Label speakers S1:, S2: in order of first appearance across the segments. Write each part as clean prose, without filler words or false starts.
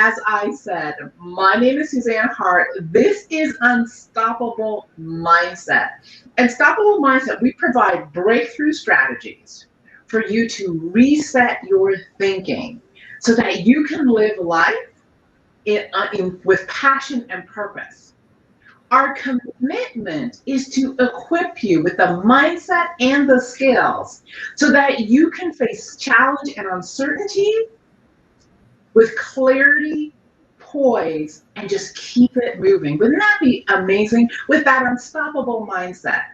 S1: as I said, my name is Suzanne Hart. This is Unstoppable Mindset. Unstoppable Mindset, we provide breakthrough strategies for you to reset your thinking so that you can live life with passion and purpose. Our commitment is to equip you with the mindset and the skills so that you can face challenge and uncertainty with clarity, poise, and just keep it moving. Wouldn't that be amazing? With that unstoppable mindset.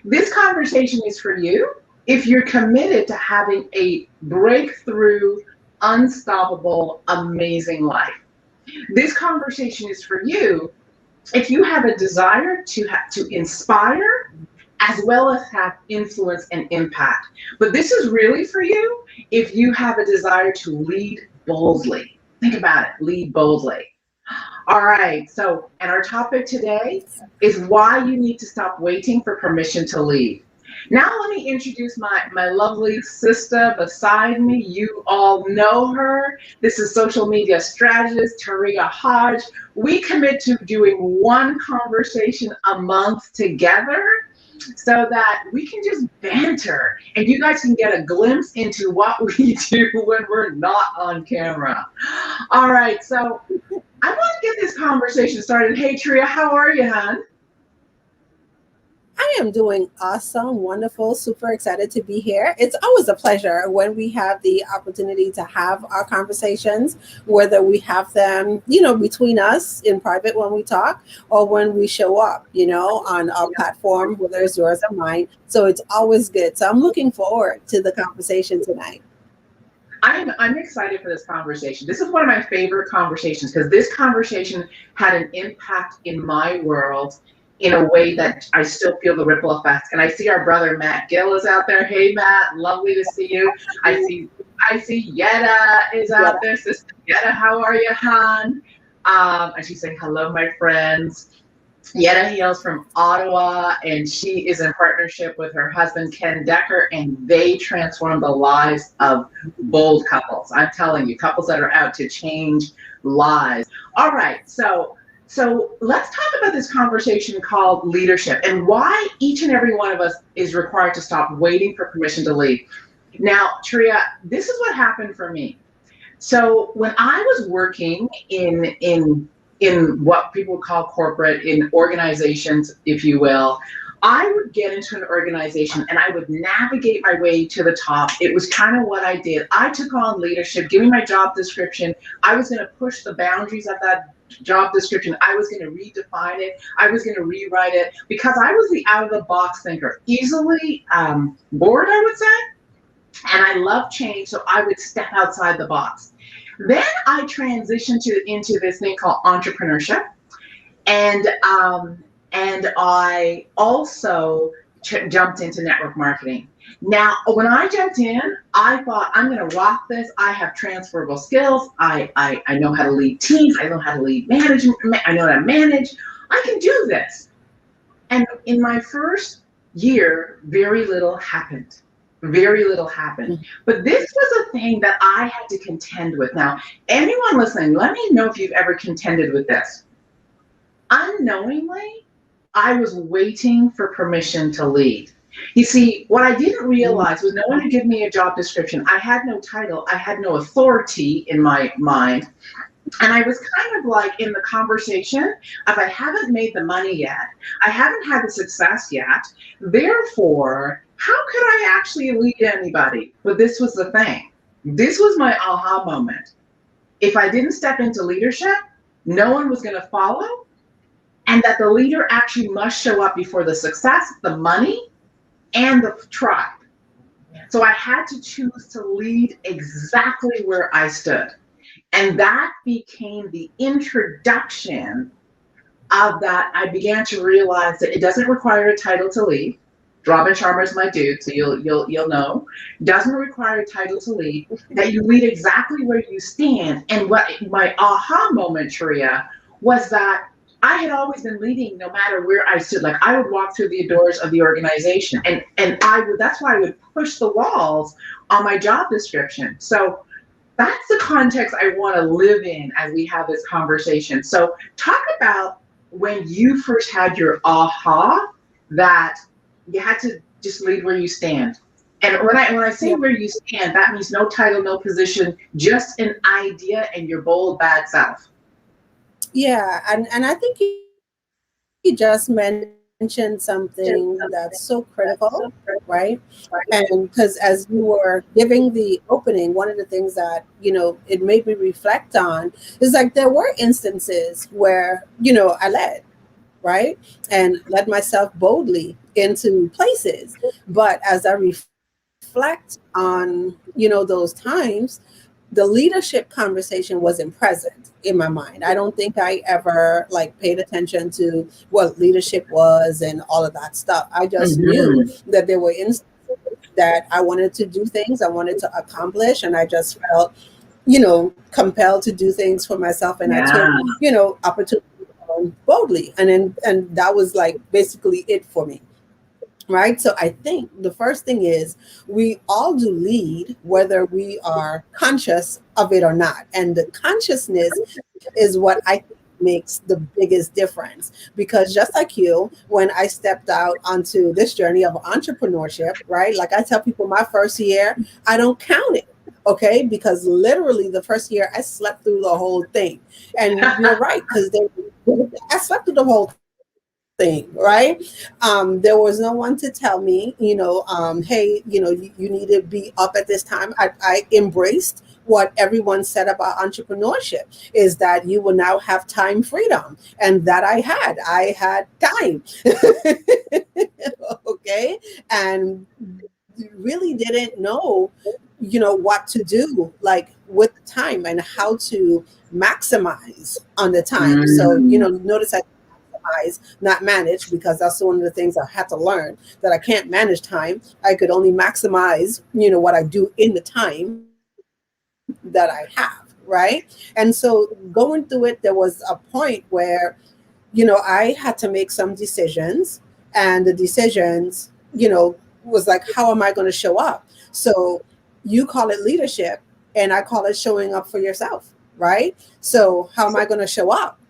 S1: This conversation is for you if you're committed to having a breakthrough, unstoppable, amazing life. This conversation is for you if you have a desire to inspire as well as have influence and impact. But this is really for you if you have a desire to lead boldly. Think about it, lead boldly. All right, so, and our topic today is why you need to stop waiting for permission to lead. Now let me introduce my lovely sister beside me. You all know her. This is social media strategist, Taria Hodge. We commit to doing one conversation a month together so that we can just banter and you guys can get a glimpse into what we do when we're not on camera. All right, so I want to get this conversation started. Hey, Tria, how are you, hon?
S2: I am doing awesome, wonderful, super excited to be here. It's always a pleasure when we have the opportunity to have our conversations, whether we have them, between us in private when we talk or when we show up, on our platform, whether it's yours or mine. So it's always good. So I'm looking forward to the conversation tonight.
S1: I'm excited for this conversation. This is one of my favorite conversations because this conversation had an impact in my world in a way that I still feel the ripple effects. And I see our brother Matt Gill is out there. Hey Matt, lovely to see you. I see Yetta is out there. Sister Yetta, how are you, hon? And she's saying hello, my friends. Yetta hails from Ottawa, and she is in partnership with her husband Ken Decker, and they transform the lives of bold couples. I'm telling you, couples that are out to change lives. All right, so let's talk about this conversation called leadership and why each and every one of us is required to stop waiting for permission to lead. Now, Tria, this is what happened for me. So when I was working in what people call corporate, in organizations, if you will, I would get into an organization and I would navigate my way to the top. It was kind of what I did. I took on leadership, giving my job description. I was going to push the boundaries of that job description. I was going to redefine it. I was going to rewrite it because I was the out of the box thinker, easily bored, I would say. And I love change, so I would step outside the box. Then I transitioned into this thing called entrepreneurship, and I also jumped into network marketing. Now, when I jumped in, I thought, I'm going to rock this. I have transferable skills. I know how to lead teams. I know how to lead management. I know how to manage. I can do this. And in my first year, very little happened. Very little happened. But this was a thing that I had to contend with. Now, anyone listening, let me know if you've ever contended with this. Unknowingly, I was waiting for permission to lead. You see, what I didn't realize was no one had given me a job description. I had no title. I had no authority in my mind. And I was kind of like in the conversation of I haven't made the money yet. I haven't had the success yet. Therefore, how could I actually lead anybody? But this was the thing. This was my aha moment. If I didn't step into leadership, no one was going to follow. And that the leader actually must show up before the success, the money, and the tribe. So I had to choose to lead exactly where I stood. And that became the introduction of that. I began to realize that it doesn't require a title to lead. Robin Sharma's my dude, so you'll know. Doesn't require a title to lead. That you lead exactly where you stand. And what my aha moment, Tria, was that I had always been leading no matter where I stood. Like I would walk through the doors of the organization, and that's why I would push the walls on my job description. So That's the context I want to live in as we have this conversation. So talk about when you first had your aha that you had to just lead where you stand. And when I say
S2: Yeah.
S1: where you stand, that means no title, no position, just an idea and your bold bad self.
S2: Yeah, and I think you just mentioned something that's so critical, right? And because as you were giving the opening, one of the things that, it made me reflect on is like there were instances where, I led, right? And led myself boldly into places. But as I reflect on, those times, the leadership conversation wasn't present in my mind. I don't think I ever like paid attention to what leadership was and all of that stuff. I just knew
S1: Mm-hmm.
S2: that there were instances that I wanted to do things I wanted to accomplish, and I just felt, compelled to do things for myself, and I
S1: Yeah.
S2: took, opportunity boldly, and that was like basically it for me. Right. So I think the first thing is we all do lead, whether we are conscious of it or not. And the consciousness is what I think makes the biggest difference. Because just like you, when I stepped out onto this journey of entrepreneurship, right? Like I tell people, my first year, I don't count it. Okay. Because literally the first year I slept through the whole thing. And you're right, because I slept through the whole thing, right? There was no one to tell me, hey, you need to be up at this time. I embraced what everyone said about entrepreneurship is that you will now have time freedom. And that I had time. Okay. And really didn't know, what to do like with the time and how to maximize on the time. So,
S1: Mm.
S2: notice I not manage, because that's one of the things I had to learn, that I can't manage time. I could only maximize, what I do in the time that I have, right? And so going through it, there was a point where, I had to make some decisions, and the decisions, was like, how am I going to show up? So you call it leadership, and I call it showing up for yourself, right? So how am I going to show up?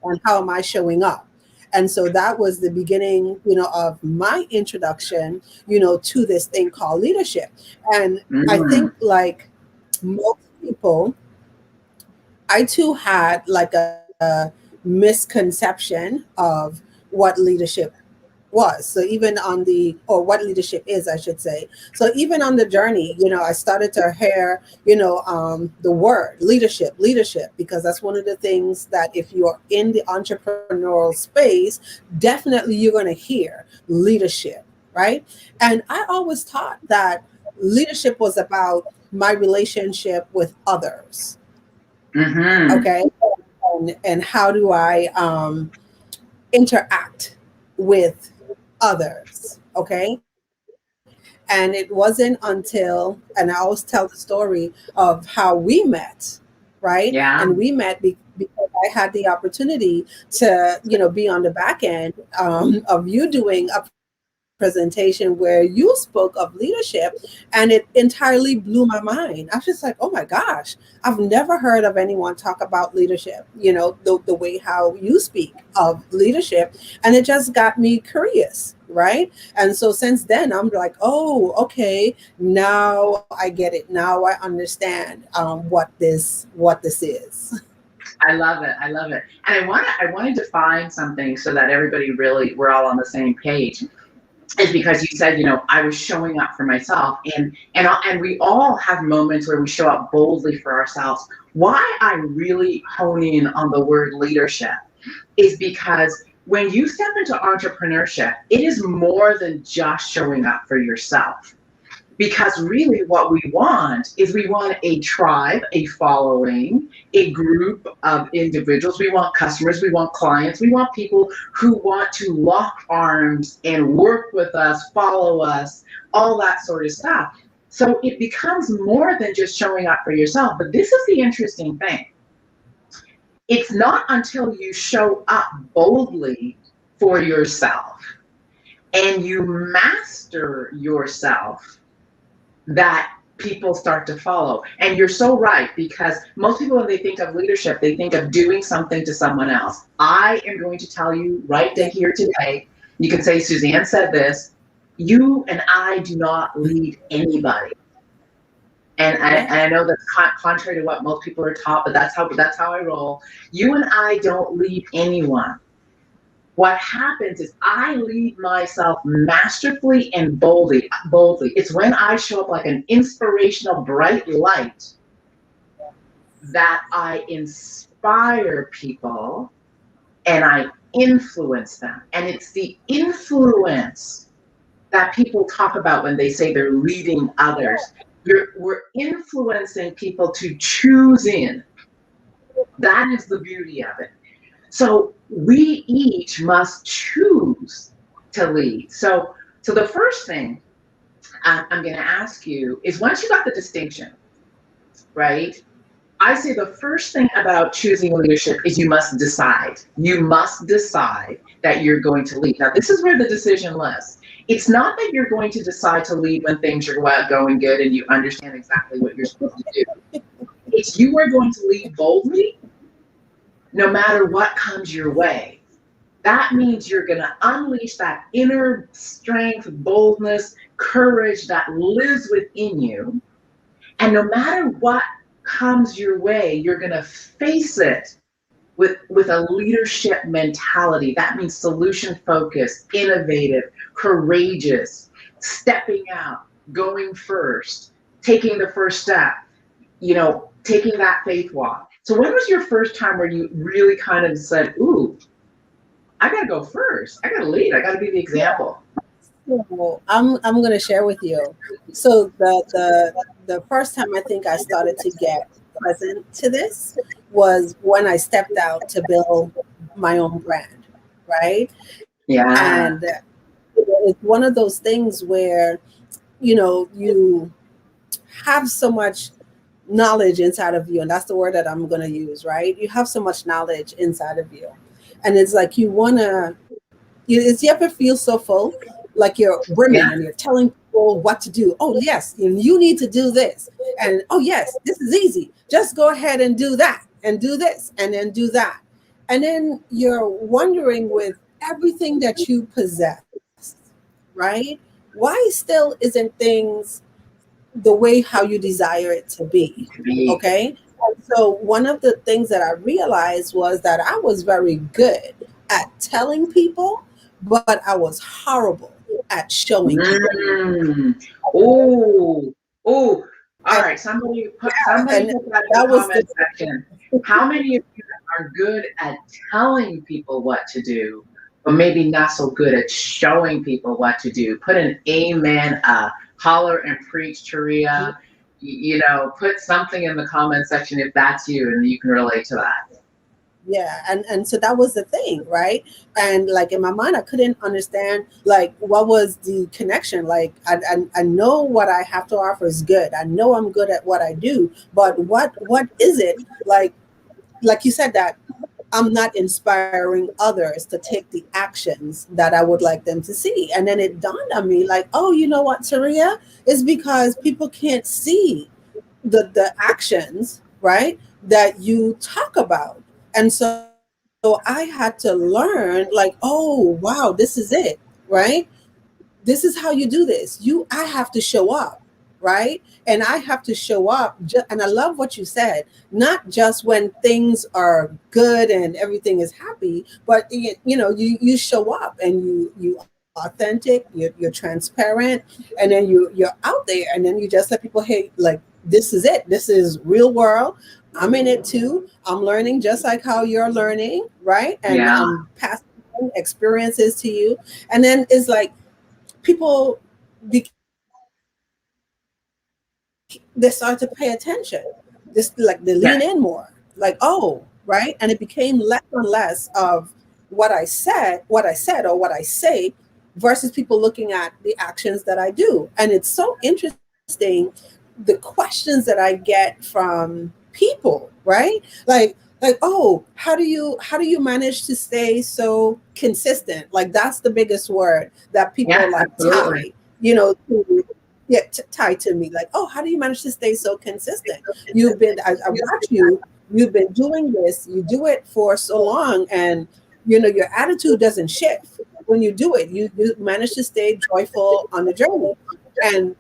S2: And how am I showing up? And so that was the beginning, of my introduction, to this thing called leadership. And I
S1: Mm.
S2: think like most people, I too had like a misconception of what leadership was. So even on the, or what leadership is, I should say. So even on the journey, I started to hear, the word leadership, because that's one of the things that if you're in the entrepreneurial space, definitely you're going to hear leadership, right? And I always thought that leadership was about my relationship with others.
S1: Mm-hmm.
S2: Okay. And how do I interact with others? Okay. And it wasn't until, and I always tell the story of how we met, right? And
S1: Yeah.
S2: we met because I had the opportunity to, be on the back end of you doing a presentation where you spoke of leadership, and it entirely blew my mind. I was just like, oh my gosh, I've never heard of anyone talk about leadership, the way how you speak of leadership. And it just got me curious, right? And so since then, I'm like, oh, okay, now I get it. Now I understand what this is.
S1: I love it. I love it. And I want to define something so that everybody really we're all on the same page. Is because you said, I was showing up for myself, and we all have moments where we show up boldly for ourselves. Why I really hone in on the word leadership is because when you step into entrepreneurship, it is more than just showing up for yourself. Because really, what we want is we want a tribe, a following, a group of individuals. We want customers, we want clients, we want people who want to lock arms and work with us, follow us, all that sort of stuff. So it becomes more than just showing up for yourself. But this is the interesting thing, it's not until you show up boldly for yourself and you master yourself that people start to follow. And you're so right, because most people, when they think of leadership, they think of doing something to someone else. I am going to tell you right here today, you can say, Suzanne said this, you and I do not lead anybody. And I know that's contrary to what most people are taught, but that's how I roll. You and I don't lead anyone. What happens is I lead myself masterfully and boldly. It's when I show up like an inspirational bright light that I inspire people and I influence them. And it's the influence that people talk about when they say they're leading others. We're influencing people to choose in. That is the beauty of it. So we each must choose to lead. So the first thing I'm going to ask you is, once you got the distinction, right? I say the first thing about choosing leadership is you must decide. You must decide that you're going to lead. Now, this is where the decision lies. It's not that you're going to decide to lead when things are going good and you understand exactly what you're supposed to do. It's you are going to lead boldly no matter what comes your way. That means you're going to unleash that inner strength, boldness, courage that lives within you. And no matter what comes your way, you're going to face it with a leadership mentality. That means solution focused, innovative, courageous, stepping out, going first, taking the first step, taking that faith walk. So when was your first time where you really kind of said, ooh, I got to go first. I got to lead. I got to be the example.
S2: Well, I'm going to share with you. So the first time I think I started to get present to this was when I stepped out to build my own brand, right?
S1: Yeah.
S2: And it's one of those things where, you have so much knowledge inside of you, and that's the word that I'm going to use, right? You have so much knowledge inside of you, and it's like you ever feel so full, like you're brimming and you're telling people what to do. Oh yes, you need to do this, and oh yes, this is easy. Just go ahead and do that, and do this, and then do that, and then you're wondering, with everything that you possess, right? Why still isn't things the way how you desire it to be? Okay. And so one of the things that I realized was that I was very good at telling people, but I was horrible at showing people.
S1: Oh, all right. Somebody put that in the comment section. How many of you are good at telling people what to do, but maybe not so good at showing people what to do? Put an amen, holler and preach, Taria. Put something in the comment section if that's you and you can relate to that.
S2: Yeah, and so that was the thing, right? And like in my mind, I couldn't understand like what was the connection. Like I know what I have to offer is good. I know I'm good at what I do, but what is it like you said, that I'm not inspiring others to take the actions that I would like them to see. And then it dawned on me like, oh, you know what, Taria? It's because people can't see the actions, right, that you talk about. And so I had to learn like, oh, wow, this is it, right? This is how you do this. I have to show up, right? And I have to show up. And I love what you said, not just when things are good and everything is happy, but you show up and you authentic, you're transparent, and then you're out there, and then you just let people, hey, like, this is it. This is real world. I'm in it too. I'm learning just like how you're learning, right? And I'm passing experiences to you. And then it's like people they start to pay attention. This like they lean in more. Like, oh, right. And it became less and less of what I said or what I say versus people looking at the actions that I do. And it's so interesting, the questions that I get from people, right? Like, oh, how do you manage to stay so consistent? Like, that's the biggest word that people like tie, to tied to me. Like, oh, how do you manage to stay so consistent? I watch you. You've been doing this. You do it for so long, and your attitude doesn't shift when you do it. You manage to stay joyful on the journey, and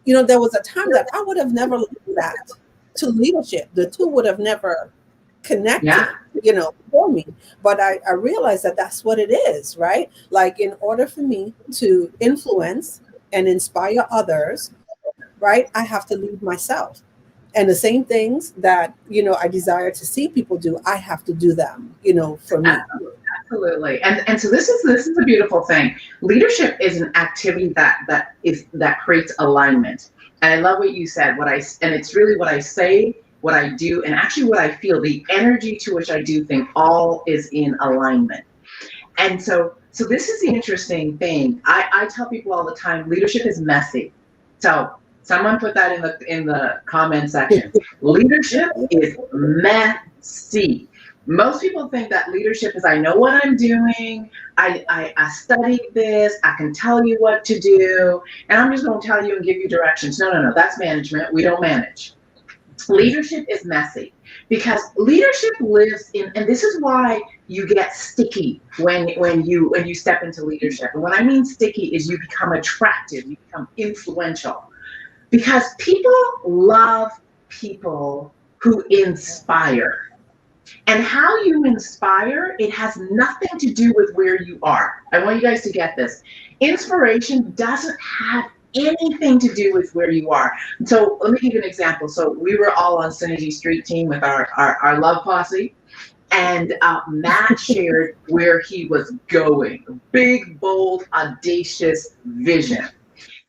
S2: there was a time that I would have never linked that to leadership. The two would have never connected, for me. But I realized that that's what it is, right? Like, in order for me to influence and inspire others, right, I have to lead myself. And the same things that, I desire to see people do, I have to do them, for me.
S1: Absolutely. And so this is a beautiful thing. Leadership is an activity that creates alignment. And I love what you said, and it's really what I say, what I do, and actually what I feel, the energy to which I do think all is in alignment. And so this is the interesting thing. I tell people all the time, leadership is messy. So someone put that in the comment section. Leadership is messy. Most people think that leadership is, I know what I'm doing, I studied this, I can tell you what to do, and I'm just going to tell you and give you directions. No, that's management. We don't manage. Leadership is messy because leadership lives in, and this is why you get sticky when you step into leadership. And what I mean sticky is you become attractive, you become influential, because people love people who inspire. And how you inspire, it has nothing to do with where you are. I want you guys to get this. Inspiration doesn't have anything to do with where you are. So let me give you an example. So we were all on Synergy Street team with our love posse, and Matt shared where he was going. Big, bold, audacious vision.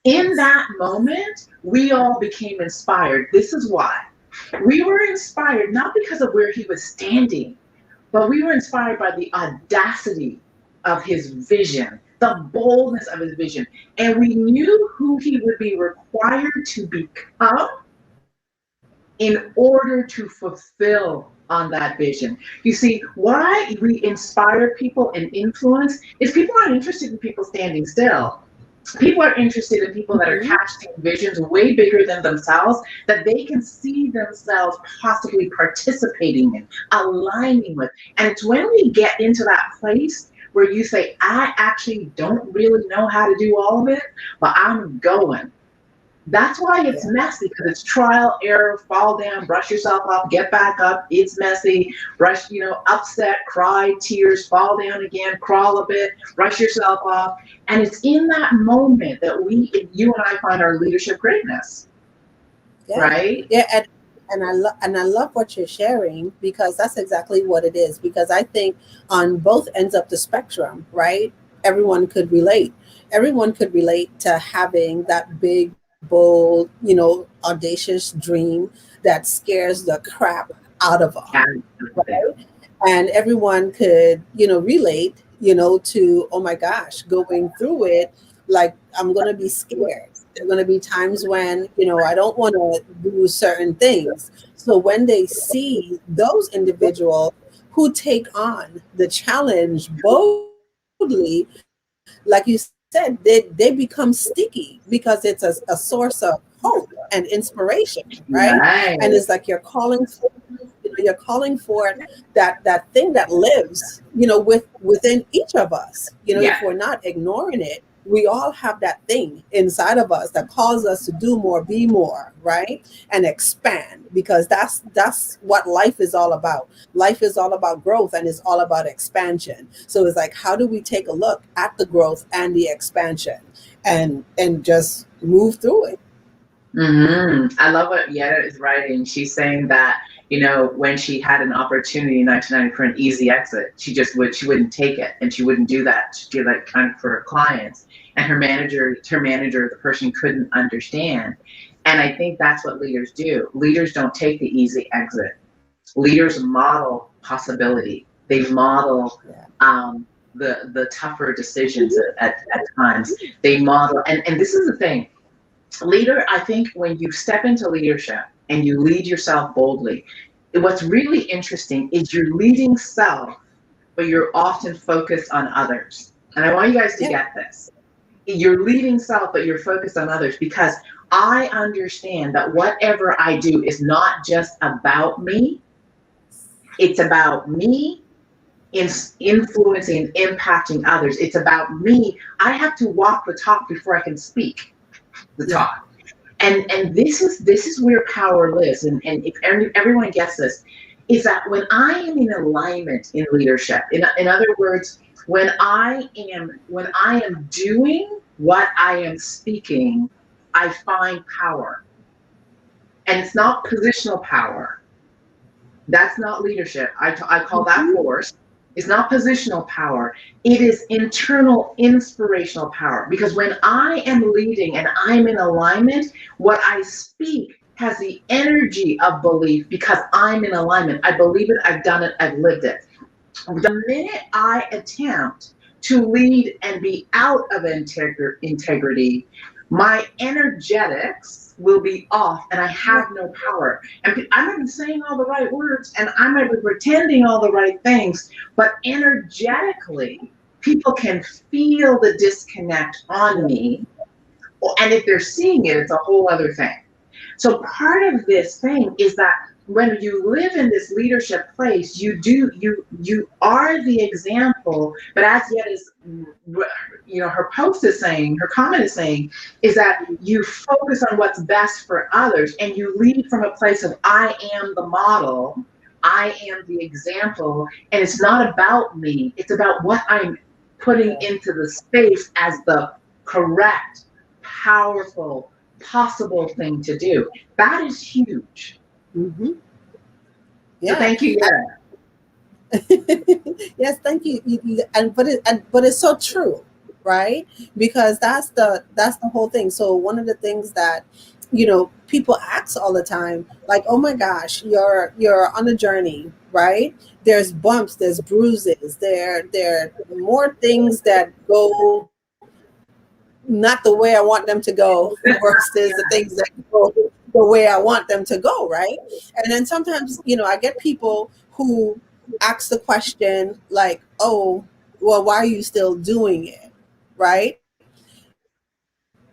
S1: In that moment, we all became inspired. This is why. We were inspired not because of where he was standing, but we were inspired by the audacity of his vision, the boldness of his vision. And we knew who he would be required to become in order to fulfill on that vision. You see, why we inspire people and influence is people aren't interested in people standing still. People are interested in people that are casting visions way bigger than themselves, that they can see themselves possibly participating in, aligning with. And it's when we get into that place where you say, I actually don't really know how to do all of it, but I'm going. That's why it's messy, because it's trial, error, fall down, brush yourself up, get back up. It's messy. Brush, upset, cry, tears, fall down again, crawl a bit, brush yourself off. And it's in that moment that you and I find our leadership greatness.
S2: Yeah.
S1: Right?
S2: Yeah. And I love what you're sharing, because that's exactly what it is. Because I think on both ends of the spectrum, right, everyone could relate. Everyone could relate to having that big, bold, audacious dream that scares the crap out of us. Right? And everyone could, relate, to, oh my gosh, going through it, like, I'm going to be scared. There are going to be times when, I don't want to do certain things. So when they see those individuals who take on the challenge boldly, like you said, they become sticky, because it's a source of hope and inspiration, right? And it's like you're calling for that thing that lives, within each of us. If we're not ignoring it, we all have that thing inside of us that calls us to do more, be more, right? And expand, because that's what life is all about. Life is all about growth, and it's all about expansion. So it's like, how do we take a look at the growth and the expansion and just move through it?
S1: Mm-hmm. I love what Yetta is writing. She's saying that, when she had an opportunity in 1990 for an easy exit, she wouldn't take it, and she wouldn't do that. She'd do that kind of for her clients. And her manager, the person, couldn't understand. And I think that's what leaders do. Leaders don't take the easy exit. Leaders model possibility. They model the tougher decisions at times. They model, and this is the thing. Leader, I think when you step into leadership and you lead yourself boldly, what's really interesting is you're leading self, but you're often focused on others. And I want you guys to get this. you're leading self, but you're focused on others, because I understand that whatever I do is not just about me. It's about me influencing and impacting others. It's about me. I have to walk the talk before I can speak the talk. And this is where power lives. And if everyone gets this, is that when I am in alignment in leadership, in other words, when I am doing what I am speaking, I find power. And it's not positional power. That's not leadership. I call that force. It's not positional power. It is internal inspirational power. Because when I am leading and I'm in alignment, what I speak has the energy of belief, because I'm in alignment. I believe it, I've done it, I've lived it. The minute I attempt to lead and be out of integrity, my energetics will be off and I have no power. And I might be saying all the right words and I might be pretending all the right things, but energetically, people can feel the disconnect on me. And if they're seeing it, it's a whole other thing. So part of this thing is that when you live in this leadership place, you are the example, but as yet is, her post is saying, her comment is saying, is that you focus on what's best for others and you lead from a place of I am the model, I am the example, and it's not about me, it's about what I'm putting into the space as the correct, powerful, possible thing to do. That is huge.
S2: Mm-hmm. Yeah.
S1: So thank you.
S2: Yes, thank you. But it's so true, right? Because that's the whole thing. So one of the things that people ask all the time, like, oh my gosh, you're on a journey, right? There's bumps, there's bruises, there are more things that go not the way I want them to go versus the things that go the way I want them to go, right? And then sometimes, I get people who ask the question like, oh, well, why are you still doing it, right?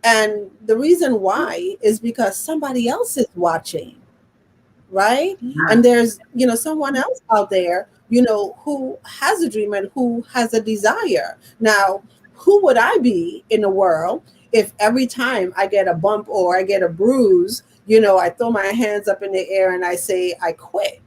S2: And the reason why is because somebody else is watching, right? And there's, someone else out there, who has a dream and who has a desire. Now, who would I be in the world if every time I get a bump or I get a bruise, I throw my hands up in the air and I say, I quit?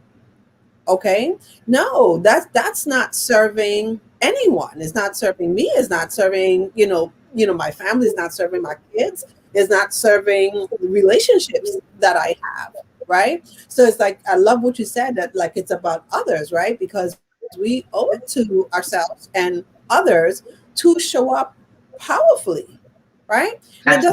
S2: Okay. No, that's not serving anyone. It's not serving me. It's not serving, my family. Is not serving my kids. It's not serving the relationships that I have. Right. So it's like, I love what you said, that like, it's about others, right? Because we owe it to ourselves and others to show up powerfully. Right. And it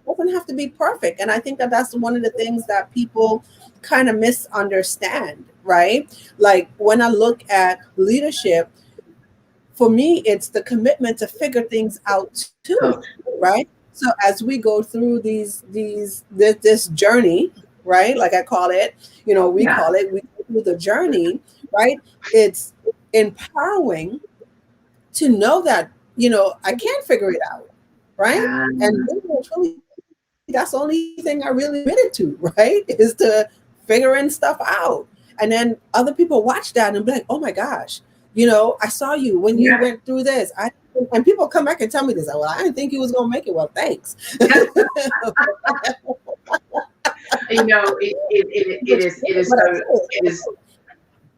S2: doesn't have to be perfect. And I think that that's one of the things that people kind of misunderstand, right? Like when I look at leadership, for me, it's the commitment to figure things out too, right? So as we go through this journey, right? Like I call it, we call it, we go through the journey, right? It's empowering to know that, I can figure it out, right? And really, that's the only thing I really committed to, right? Is to figuring stuff out. And then other people watch that and be like, oh my gosh, I saw you when you went through this. And people come back and tell me this. Well, I didn't think you was going to make it. Well, thanks.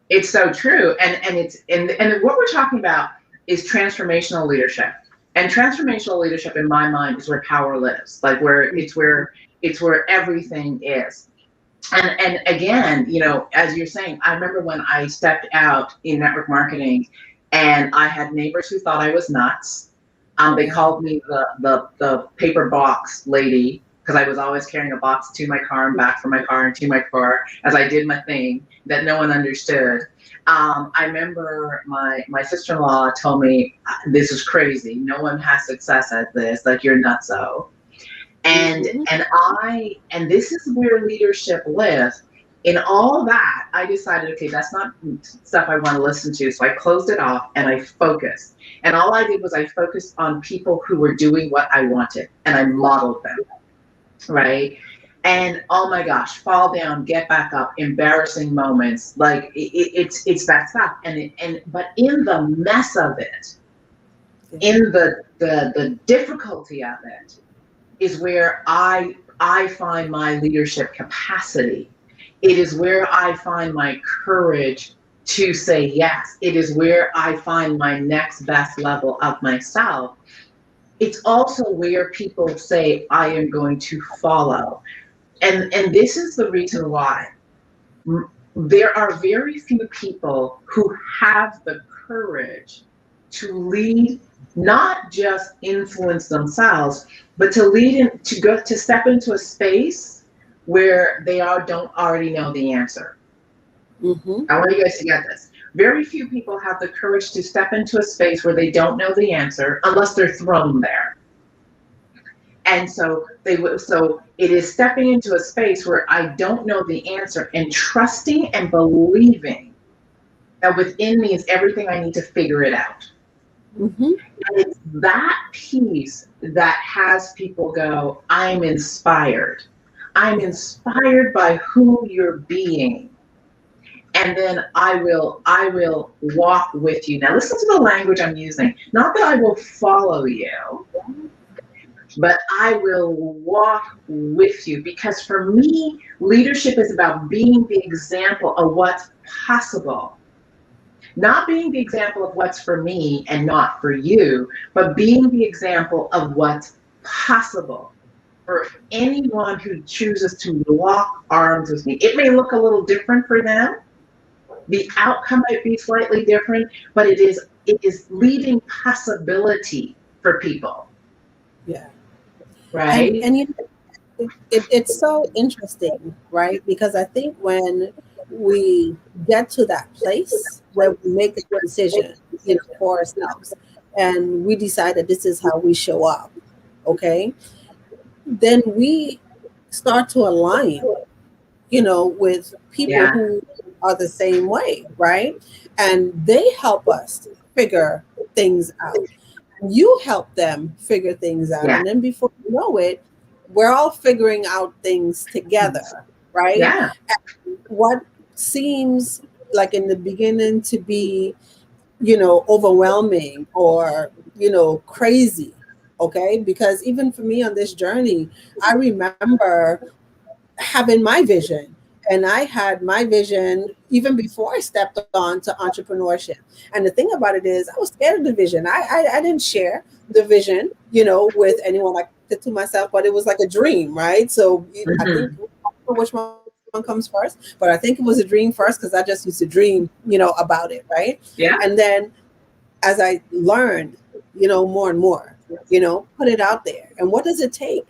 S1: It's so true. And what we're talking about is transformational leadership. And transformational leadership, in my mind, is where power lives. Like it's where everything is. And again, as you're saying, I remember when I stepped out in network marketing, and I had neighbors who thought I was nuts. They called me the paper box lady, because I was always carrying a box to my car and back from my car and to my car as I did my thing that no one understood. I remember my sister-in-law told me, this is crazy. No one has success at this. Like, you're nutso. And this is where leadership lives. In all that, I decided, okay, that's not stuff I want to listen to. So I closed it off and I focused. And all I did was I focused on people who were doing what I wanted and I modeled them, right? And oh my gosh, fall down, get back up, embarrassing moments. Like it's that stuff. But in the mess of it, in the difficulty of it, is where I find my leadership capacity. It is where I find my courage to say yes. It is where I find my next best level of myself. It's also where people say, I am going to follow. And this is the reason why there are very few people who have the courage to lead, not just influence themselves, but to lead to step into a space where they don't already know the answer. Mm-hmm. I want you guys to get this. Very few people have the courage to step into a space where they don't know the answer unless they're thrown there. And so it is stepping into a space where I don't know the answer and trusting and believing that within me is everything I need to figure it out. Mm-hmm. And it's that piece that has people go, I'm inspired. I'm inspired by who you're being. And then I will walk with you. Now listen to the language I'm using. Not that I will follow you, but I will walk with you. Because for me, leadership is about being the example of what's possible. Not being the example of what's for me and not for you, but being the example of what's possible for anyone who chooses to lock arms with me. It may look a little different for them. The outcome might be slightly different, but it is leaving possibility for people.
S2: Yeah.
S1: Right.
S2: And you know, it's so interesting, right? Because I think when we get to that place where we make a decision, for ourselves, and we decide that this is how we show up, okay, then we start to align, with people who are the same way, right? And they help us figure things out. You help them figure things out. And then before you know it, we're all figuring out things together, right?
S1: Yeah.
S2: And what seems like in the beginning to be, overwhelming or, crazy, okay? Because even for me on this journey, I remember having my vision. And I had my vision even before I stepped on to entrepreneurship. And the thing about it is I was scared of the vision. I didn't share the vision, with anyone. I kept it to myself, but it was like a dream, right? So I think which one comes first, but I think it was a dream first because I just used to dream, about it, right?
S1: Yeah.
S2: And then as I learned, more and more, put it out there. And what does it take,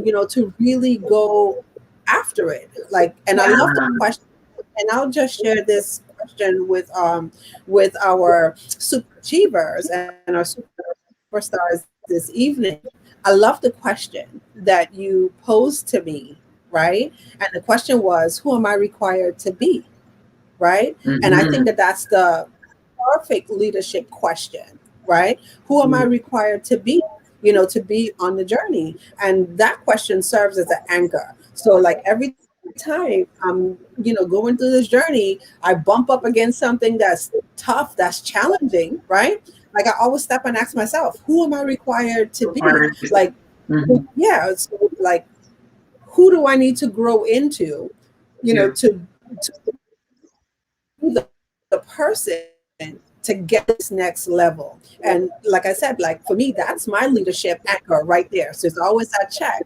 S2: to really go after it? And I love the question, and I'll just share this question with our super achievers and our superstars this evening. I love the question that you posed to me, right? And the question was, who am I required to be, right? Mm-hmm. And I think that that's the perfect leadership question, right? Who am I required to be, to be on the journey? And that question serves as an anchor. So like every time I'm, going through this journey, I bump up against something that's tough, that's challenging, right? Like I always stop and ask myself, who am I required to be? Like, so like, who do I need to grow into, to be the person to get this next level? And like I said, like for me, that's my leadership anchor right there. So it's always that check,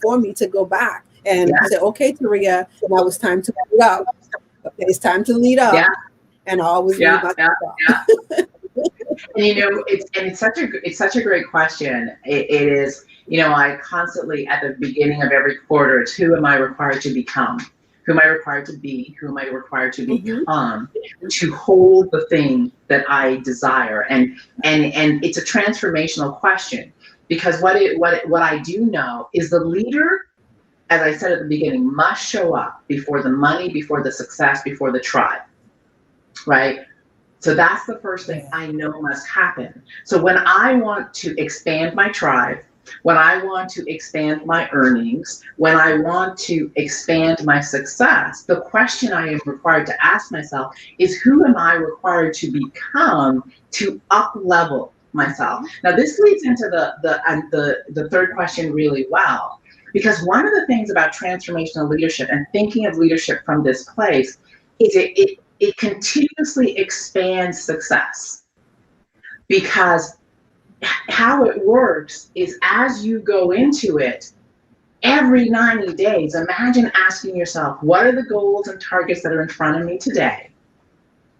S2: for me to go back and say, okay, Taria, now it's time to lead up. Okay, it's time to lead up. Yeah. And I always lead myself up.
S1: And it's such a great question. It is, I constantly at the beginning of every quarter, it's who am I required to become? Who am I required to be? Who am I required to become to hold the thing that I desire? And it's a transformational question, because what I do know is the leader as I said at the beginning, must show up before the money, before the success, before the tribe, right? So that's the first thing I know must happen. So when I want to expand my tribe, when I want to expand my earnings, when I want to expand my success, the question I am required to ask myself is, who am I required to become to up level myself? Now this leads into the third question really well, because one of the things about transformational leadership and thinking of leadership from this place is it continuously expands success, because how it works is, as you go into it, every 90 days, imagine asking yourself, what are the goals and targets that are in front of me today?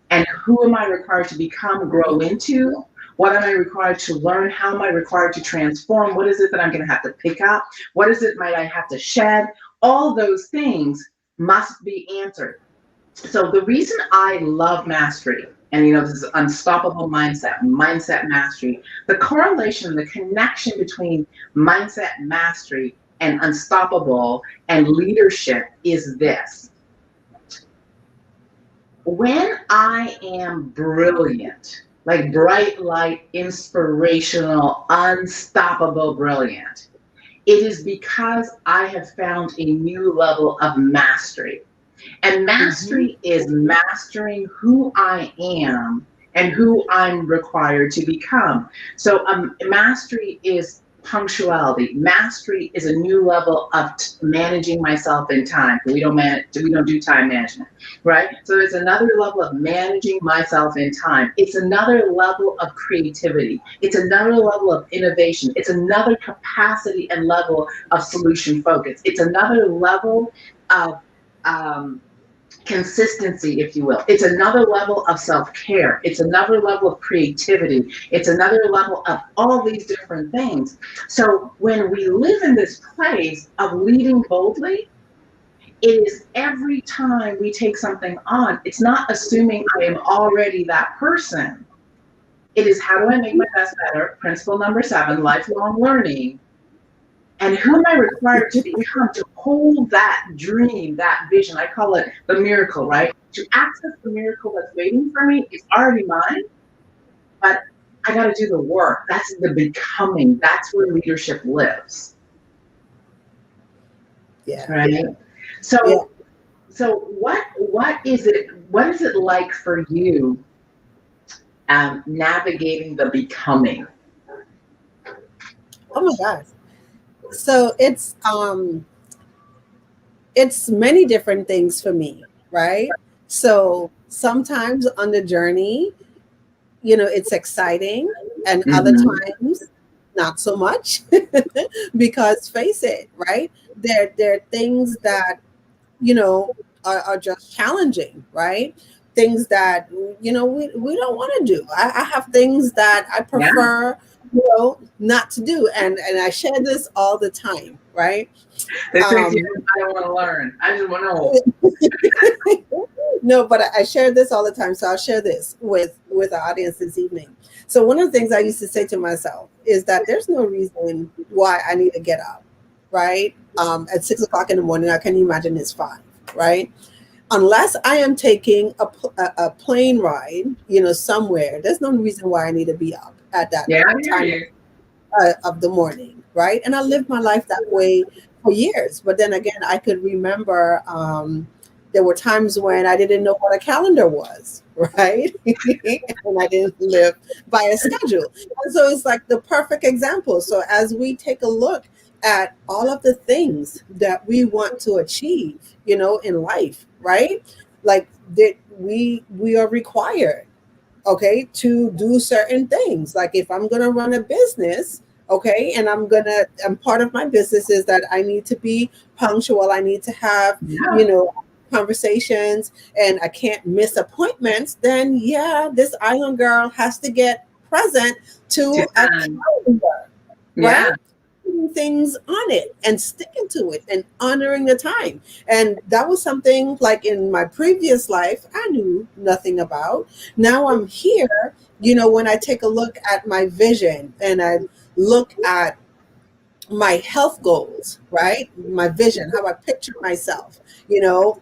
S1: And who am I required to become, grow into? What am I required to learn? How am I required to transform? What is it that I'm going to have to pick up? What is it might I have to shed? All those things must be answered. So the reason I love mastery, and this is unstoppable mindset mastery, the correlation, the connection between mindset mastery and unstoppable and leadership is this. When I am brilliant, like bright light, inspirational, unstoppable brilliant, it is because I have found a new level of mastery. And mastery is mastering who I am and who I'm required to become. So mastery is punctuality. Mastery is a new level of managing myself in time. We don't do time management, right? So it's another level of managing myself in time. It's another level of creativity. It's another level of innovation. It's another capacity and level of solution focus. It's another level of consistency, if you will. It's another level of self-care. It's another level of creativity. It's another level of all these different things. So when we live in this place of leading boldly, it is every time we take something on, it's not assuming I am already that person. It is, how do I make my best better? Principle number 7, lifelong learning. And who am I required to become to hold that dream, that vision? I call it the miracle, right? To access the miracle that's waiting for me, it's already mine, but I got to do the work. That's the becoming. That's where leadership lives.
S2: Yeah.
S1: Right. So what is it? What is it like for you navigating the becoming?
S2: Oh my gosh. So it's many different things for me, right? So sometimes on the journey, it's exciting, and other times not so much, because face it, right? There are things that are just challenging, right? Things that we don't want to do. I have things that I prefer not to do, and I share this all the time, right?
S1: They think I don't want to learn. I just want to know.
S2: No, but I share this all the time, so I'll share this with our audience this evening. So one of the things I used to say to myself is that there's no reason why I need to get up, right? At 6 o'clock in the morning. I can imagine it's 5, right? Unless I am taking a plane ride, somewhere, there's no reason why I need to be up at that time of the morning, right? And I lived my life that way for years. But then again, I could remember there were times when I didn't know what a calendar was, right? And I didn't live by a schedule. And so it's like the perfect example. So as we take a look at all of the things that we want to achieve, in life, right? Like that we are required, okay, to do certain things. Like if I'm going to run a business, okay, and part of my business is that I need to be punctual. I need to have, conversations, and I can't miss appointments. Then this island girl has to get present to a calendar, right? Things on it and sticking to it and honoring the time. And that was something like in my previous life I knew nothing about. Now I'm here, when I take a look at my vision and I look at my health goals, right? My vision, how I picture myself, you know,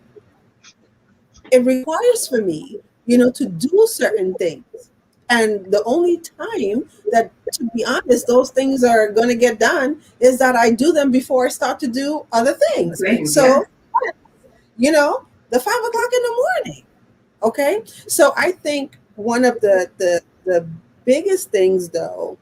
S2: it requires for me, to do certain things. And the only time that, to be honest, those things are going to get done is that I do them before I start to do other things.
S1: Things, yeah.
S2: So, the 5 o'clock in the morning. Okay. So I think one of the biggest things, though,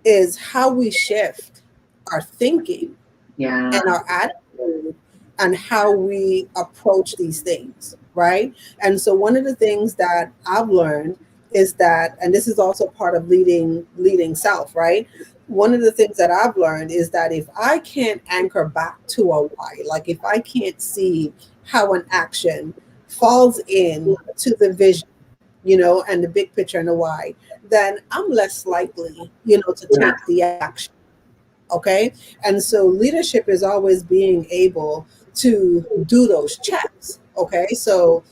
S2: is how we shift our thinking
S1: Yeah.
S2: and our attitude and how we approach these things, right? And so one of the things that I've learned is that, and this is also part of leading self, right? One of the things that I've learned is that if I can't anchor back to a why, like if I can't see how an action falls in to the vision, and the big picture and the why, then I'm less likely, to
S1: Yeah.
S2: take the action. Okay. And so leadership is always being able to do those checks. Okay. So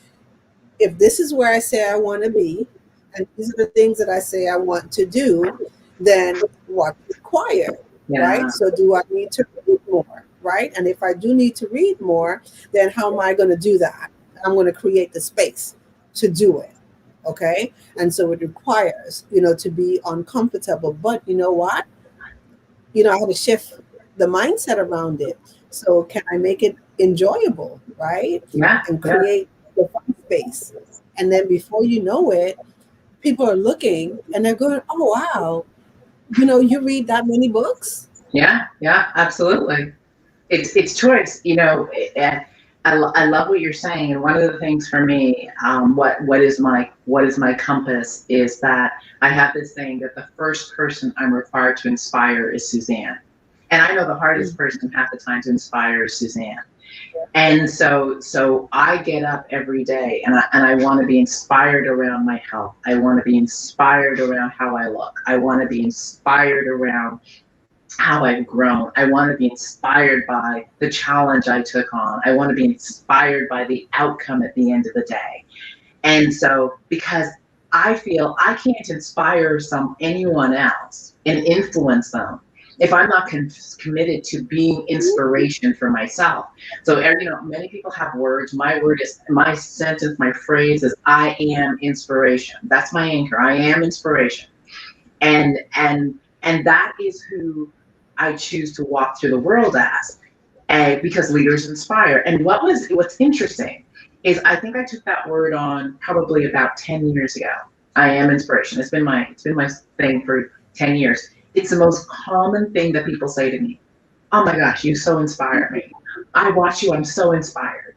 S2: if this is where I say I want to be, and these are the things that I say I want to do, then what's required,
S1: Yeah.
S2: right? So do I need to read more, right? And if I do need to read more, then how am I going to do that? I'm going to create the space to do it. Okay. And so it requires, to be uncomfortable. But you know what? I had to shift the mindset around it. So can I make it enjoyable, right?
S1: Yeah.
S2: And
S1: Yeah.
S2: create the fun space. And then before you know it, people are looking and they're going, oh, wow, you read that many books?
S1: Yeah. Yeah. Absolutely. It's choice. I love what you're saying, and one of the things for me, what is my compass is that I have this thing that the first person I'm required to inspire is Suzanne, and I know the hardest person half the time to inspire is Suzanne, and so I get up every day and I want to be inspired around my health. I want to be inspired around how I look. I want to be inspired around how I've grown. I want to be inspired by the challenge I took on. I want to be inspired by the outcome at the end of the day. And so, because I feel I can't inspire anyone else and influence them if I'm not committed to being inspiration for myself. So, many people have words. My sentence, my phrase is, I am inspiration. That's my anchor. I am inspiration. And that is who I choose to walk through the world as, because leaders inspire. And what's interesting is I think I took that word on probably about 10 years ago. I am inspiration. It's been my thing for 10 years. It's the most common thing that people say to me. Oh my gosh, you so inspire me. I watch you, I'm so inspired.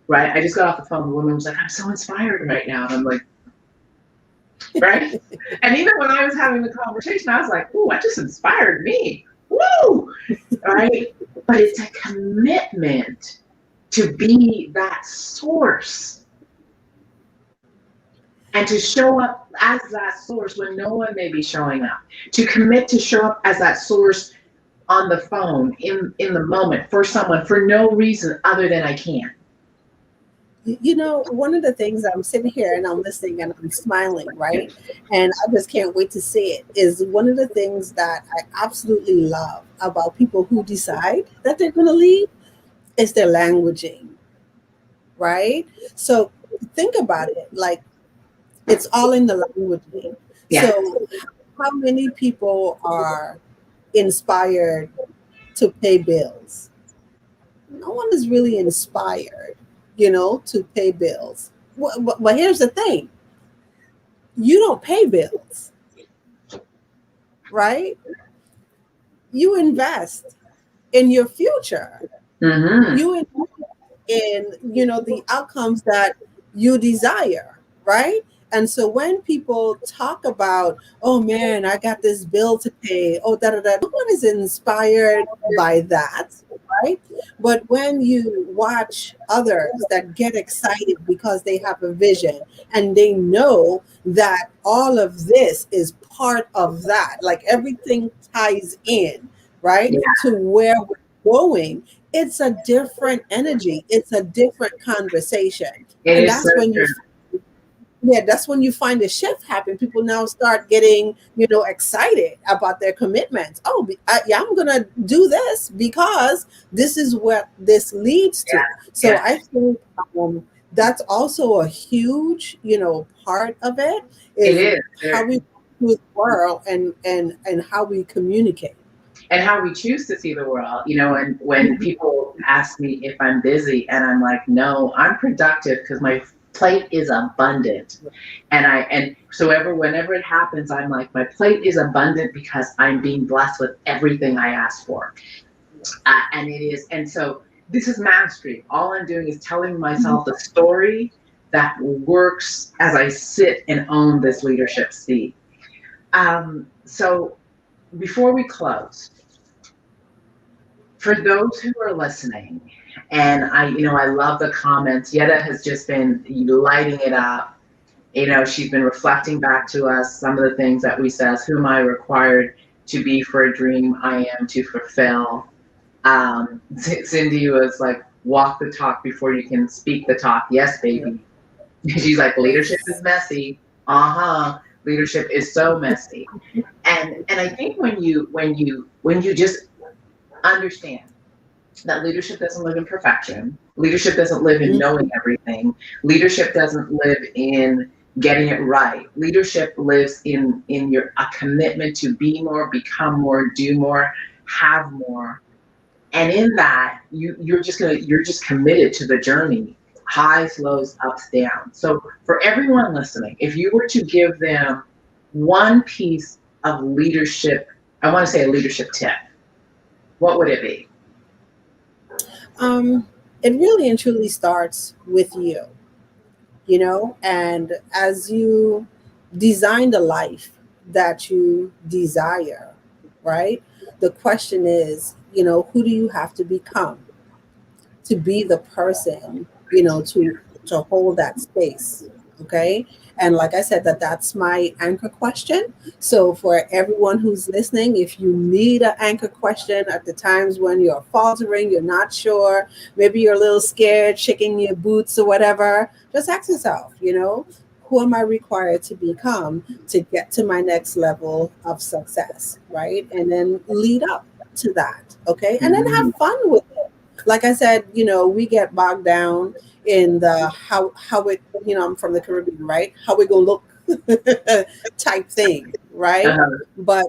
S1: Right? I just got off the phone. The woman was like, I'm so inspired right now. And I'm like, right? And even when I was having the conversation, I was like, ooh, that just inspired me. Woo! Right? But it's a commitment to be that source and to show up as that source when no one may be showing up. To commit to show up as that source on the phone, in the moment, for someone, for no reason other than I can.
S2: One of the things, I'm sitting here and I'm listening and I'm smiling, right? And I just can't wait to see it, is one of the things that I absolutely love about people who decide that they're going to lead is their languaging, right? So think about it, like it's all in the languaging.
S1: Yeah.
S2: So how many people are inspired to pay bills? No one is really inspired, to pay bills. But here's the thing: you don't pay bills, right? You invest in your future.
S1: Mm-hmm.
S2: You invest in, the outcomes that you desire, right? And so when people talk about, oh man, I got this bill to pay, oh da da da, no one is inspired by that, right? But when you watch others that get excited because they have a vision and they know that all of this is part of that, like everything ties in, right,
S1: Yeah.
S2: to where we're going, it's a different energy. It's a different conversation.
S1: It
S2: And
S1: is
S2: that's
S1: so
S2: when
S1: true.
S2: Yeah, that's when you find the shift happen. People now start getting, excited about their commitments. Oh, yeah, I'm gonna do this because this is what this leads to. So
S1: Yeah,
S2: I think that's also a huge, part of it
S1: it
S2: is
S1: is.
S2: how we do the world and how we communicate.
S1: And how we choose to see the world, and when people ask me if I'm busy and I'm like, no, I'm productive because my plate is abundant. And so whenever it happens, I'm like, my plate is abundant because I'm being blessed with everything I asked for. And it is, and so this is mastery. All I'm doing is telling myself the story that works as I sit and own this leadership seat. So before we close, for those who are listening, and I love the comments. Yetta has just been lighting it up. She's been reflecting back to us some of the things that we says. Who am I required to be for a dream I am to fulfill? Cindy was like, walk the talk before you can speak the talk. Yes, baby. She's like, leadership is messy. Leadership is so messy. And I think when you just understand that leadership doesn't live in perfection. Leadership doesn't live in knowing everything. Leadership doesn't live in getting it right. Leadership lives in a commitment to be more, become more, do more, have more. And in that, you're just committed to the journey, highs, lows, ups, downs. So for everyone listening, if you were to give them one piece of leadership, I want to say a leadership tip, what would it be?
S2: It really and truly starts with you, and as you design the life that you desire, right? The question is, who do you have to become to be the person, to hold that space. Okay. And like I said, that's my anchor question. So for everyone who's listening, if you need an anchor question at the times when you're faltering, you're not sure, maybe you're a little scared, shaking your boots or whatever, just ask yourself, who am I required to become to get to my next level of success? Right. And then lead up to that. Okay. And then have fun with it. Like I said, we get bogged down in the how it, I'm from the Caribbean, right? How we gonna look type thing, right?
S1: Uh-huh.
S2: But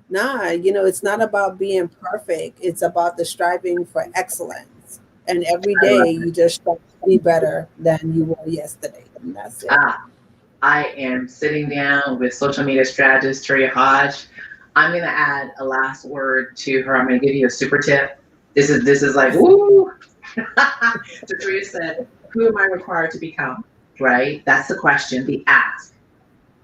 S2: nah, it's not about being perfect. It's about the striving for excellence. And every
S1: I love
S2: day
S1: it.
S2: you just strive to be better than you were yesterday. And that's it.
S1: Ah, I am sitting down with social media strategist Tria Hodge. I'm gonna add a last word to her. I'm gonna give you a super tip. This is like woo. So Tria said, "Who am I required to become?" Right? That's the question, the ask.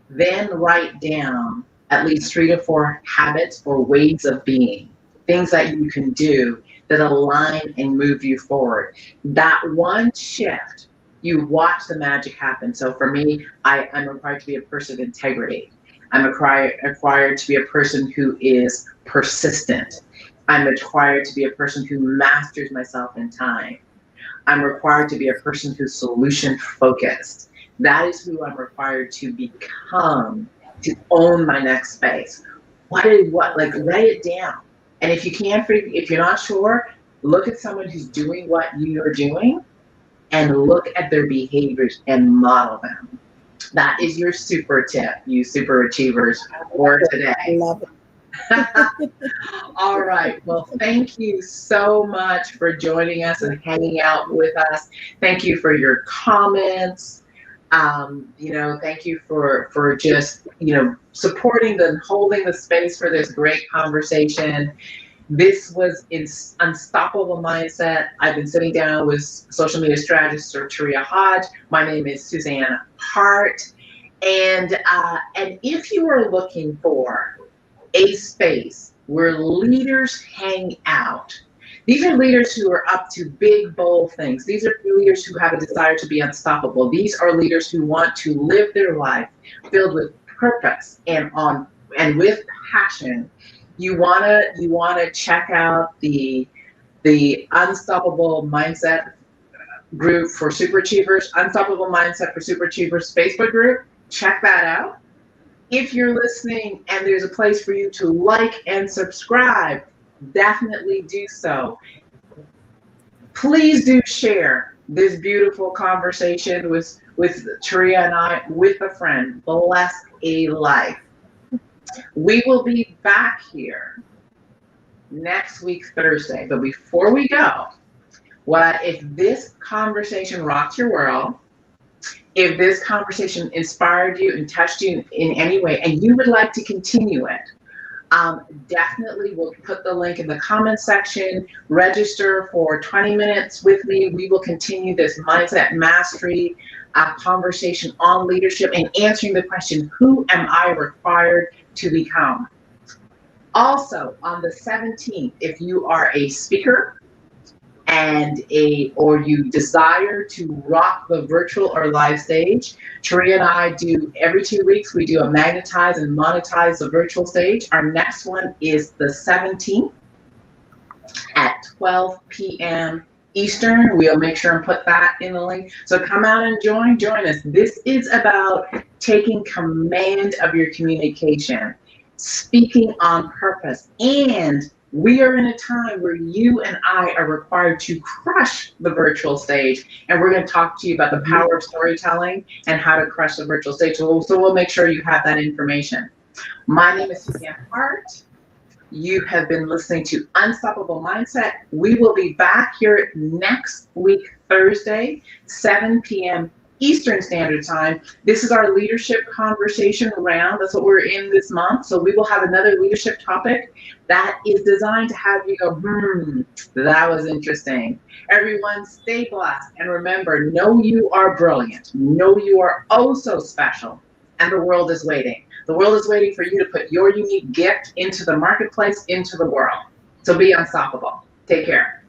S1: Then write down at least 3 to 4 habits or ways of being, things that you can do that align and move you forward. That one shift, you watch the magic happen. So for me, I'm required to be a person of integrity. I'm required to be a person who is persistent. I'm required to be a person who masters myself in time. I'm required to be a person who's solution focused. That is who I'm required to become to own my next space. Like write it down. And if you're not sure, look at someone who's doing what you're doing and look at their behaviors and model them. That is your super tip, you super achievers for
S2: I
S1: today.
S2: love it.
S1: All right. Well, thank you so much for joining us and hanging out with us. Thank you for your comments. Thank you for just supporting and holding the space for this great conversation. This was Unstoppable Mindset. I've been sitting down with social media strategist Tria Hodge. My name is Suzanne Hart, and if you are looking for a space where leaders hang out. These are leaders who are up to big, bold things. These are leaders who have a desire to be unstoppable. These are leaders who want to live their life filled with purpose and with passion. You wanna check out the Unstoppable Mindset group for super achievers, Unstoppable Mindset for Super Achievers Facebook group. Check that out. If you're listening and there's a place for you to like and subscribe, definitely do so. Please do share this beautiful conversation with Taria and I with a friend. Bless a life. We will be back here next week, Thursday. But before we go, if this conversation rocked your world, if this conversation inspired you and touched you in any way, and you would like to continue it, definitely we'll put the link in the comment section. Register for 20 minutes with me. We will continue this mindset mastery conversation on leadership and answering the question, who am I required to become? Also, on the 17th, if you are a speaker or you desire to rock the virtual or live stage, Taria and I do every 2 weeks, we do a magnetize and monetize the virtual stage. Our next one is the 17th at 12 p.m. Eastern. We'll make sure and put that in the link. So come out and join us. This is about taking command of your communication, speaking on purpose, and we are in a time where you and I are required to crush the virtual stage, and we're going to talk to you about the power of storytelling and how to crush the virtual stage. So we'll make sure you have that information. My name is Suzanne Hart. You have been listening to Unstoppable Mindset. We will be back here next week, Thursday, 7 p.m. Eastern Standard Time. This is our leadership conversation round. That's what we're in this month. So we will have another leadership topic that is designed to have you go, that was interesting. Everyone stay blessed. And remember, know you are brilliant. Know you are oh so special. And the world is waiting. The world is waiting for you to put your unique gift into the marketplace, into the world. So be unstoppable. Take care.